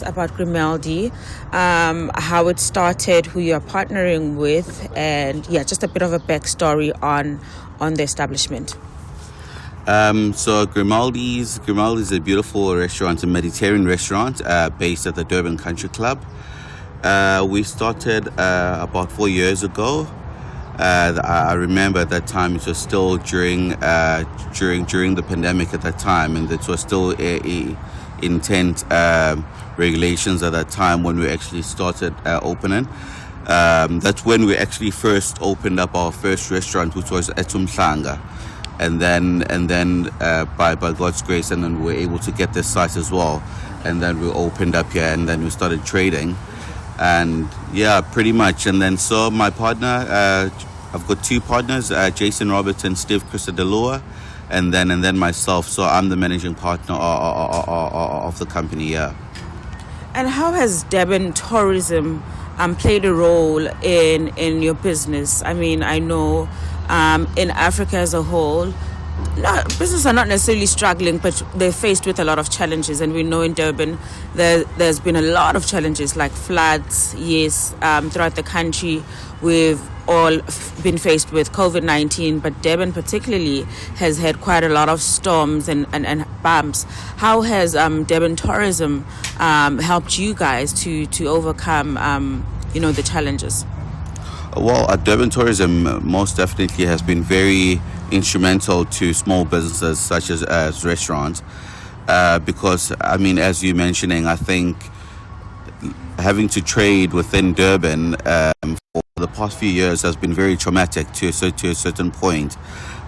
about Grimaldi, how it started, who you're partnering with, and just a bit of a backstory on the establishment. So Grimaldi's a beautiful restaurant, a Mediterranean restaurant based at the Durban Country Club. We started about 4 years ago. I remember at that time it was still during the pandemic at that time, and it was still intense regulations at that time when we actually started opening. That's when we actually first opened up our first restaurant, which was at Mahlangu. And then by God's grace, and then we were able to get this site as well. And then we opened up here, and then we started trading. And pretty much. And then so my partner, I've got two partners, Jason Roberts and Steve Christodolua, and then myself. So I'm the managing partner of the company. Yeah. And how has Durban tourism played a role in your business? I mean, I know in Africa as a whole, businesses are not necessarily struggling, but they're faced with a lot of challenges. And we know in Durban there's been a lot of challenges like floods, throughout the country. We've all been faced with COVID-19, but Durban particularly has had quite a lot of storms and bumps. How has Durban tourism helped you guys to overcome the challenges? Well, Durban tourism most definitely has been very instrumental to small businesses such as restaurants, because I mean, as you're mentioning, I think having to trade within Durban for the past few years has been very traumatic to a certain point.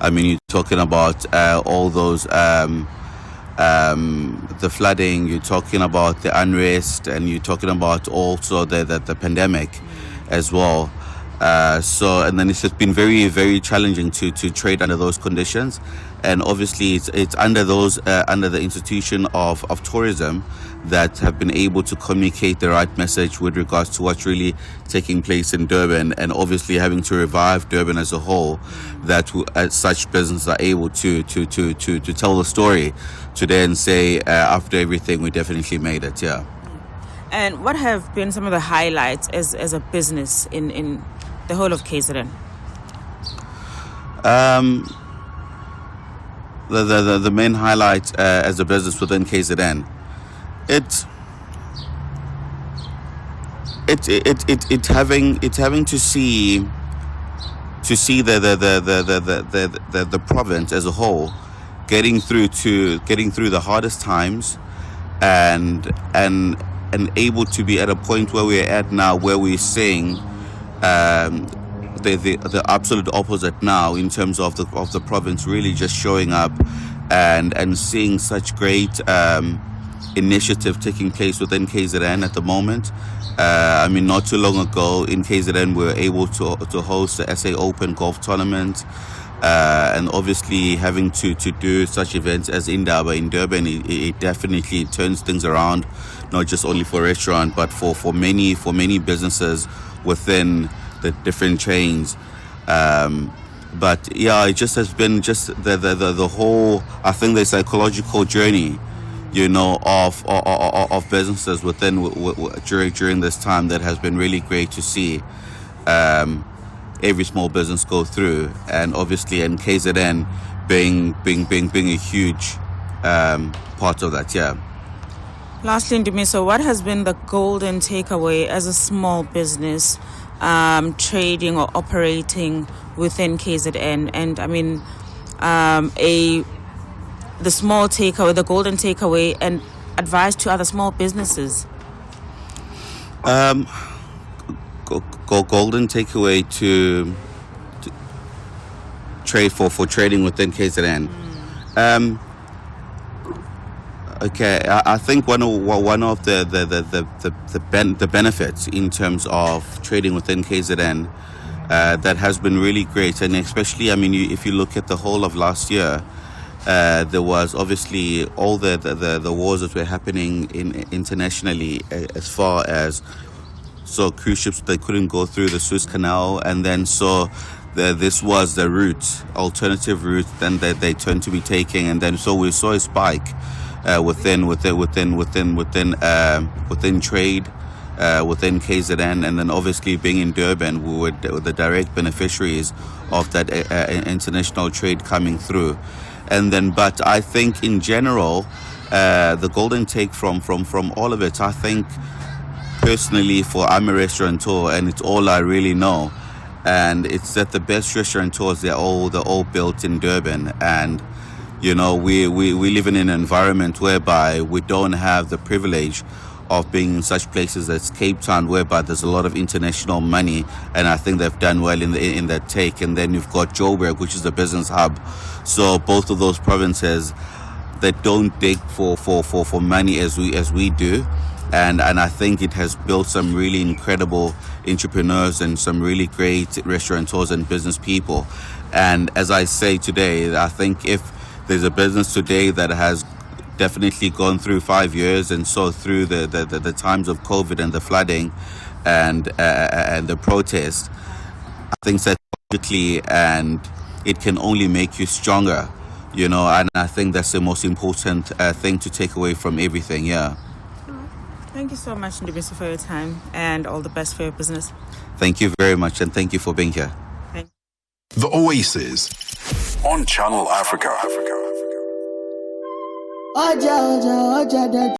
I mean, you're talking about all those the flooding, you're talking about the unrest, and you're talking about also the pandemic as well. And then it's just been very, very challenging to trade under those conditions. And obviously it's under the institution of tourism that have been able to communicate the right message with regards to what's really taking place in Durban, and obviously having to revive Durban as a whole, that such businesses are able to tell the story today and say, after everything, we definitely made it. Yeah. And what have been some of the highlights as a business in the whole of KZN? The main highlight as a business within KZN, it's having to see the province as a whole getting through the hardest times, and able to be at a point where we're at now, where we're seeing the absolute opposite now, in terms of the province really just showing up and seeing such great initiative taking place within KZN at the moment. I mean, not too long ago in KZN we were able to host the SA Open golf tournament, and obviously having to do such events as Indaba in Durban, it definitely turns things around, not just only for restaurant but for many businesses within the different chains. But it just has been just the whole, I think, the psychological journey, of businesses within during this time, that has been really great to see every small business go through, and obviously in KZN being a huge part of that. Yeah. Lastly, Ndumiso, what has been the golden takeaway as a small business trading or operating within KZN? And I mean, the small takeaway, the golden takeaway, and advice to other small businesses. Golden takeaway to trade for trading within KZN. Okay, I think one of the benefits in terms of trading within KZN that has been really great, and especially, I mean, if you look at the whole of last year, there was obviously all the wars that were happening internationally, as far as cruise ships, they couldn't go through the Suez Canal, and then this was the alternative route then that they turned to be taking, and then so we saw a spike within trade, within KZN, and then obviously being in Durban, we were the direct beneficiaries of that international trade coming through. And then, but I think in general, the golden take from all of it, I think personally, I'm a restaurateur, and it's all I really know. And it's that the best restaurateurs, they're all built in Durban. And you know, we live in an environment whereby we don't have the privilege of being in such places as Cape Town, whereby there's a lot of international money, and I think they've done well in that take. And then you've got Joburg, which is the business hub. So both of those provinces that don't dig for money as we do. And I think it has built some really incredible entrepreneurs and some really great restaurateurs and business people. And as I say today, I think if there's a business today that has definitely gone through 5 years and so through the times of COVID and the flooding and the protest, I think strategically, and it can only make you stronger, you know, and I think that's the most important thing to take away from everything. Yeah. Thank you so much, Ndumiso, for your time, and all the best for your business. Thank you very much, and thank you for being here. The Oasis on Channel Africa.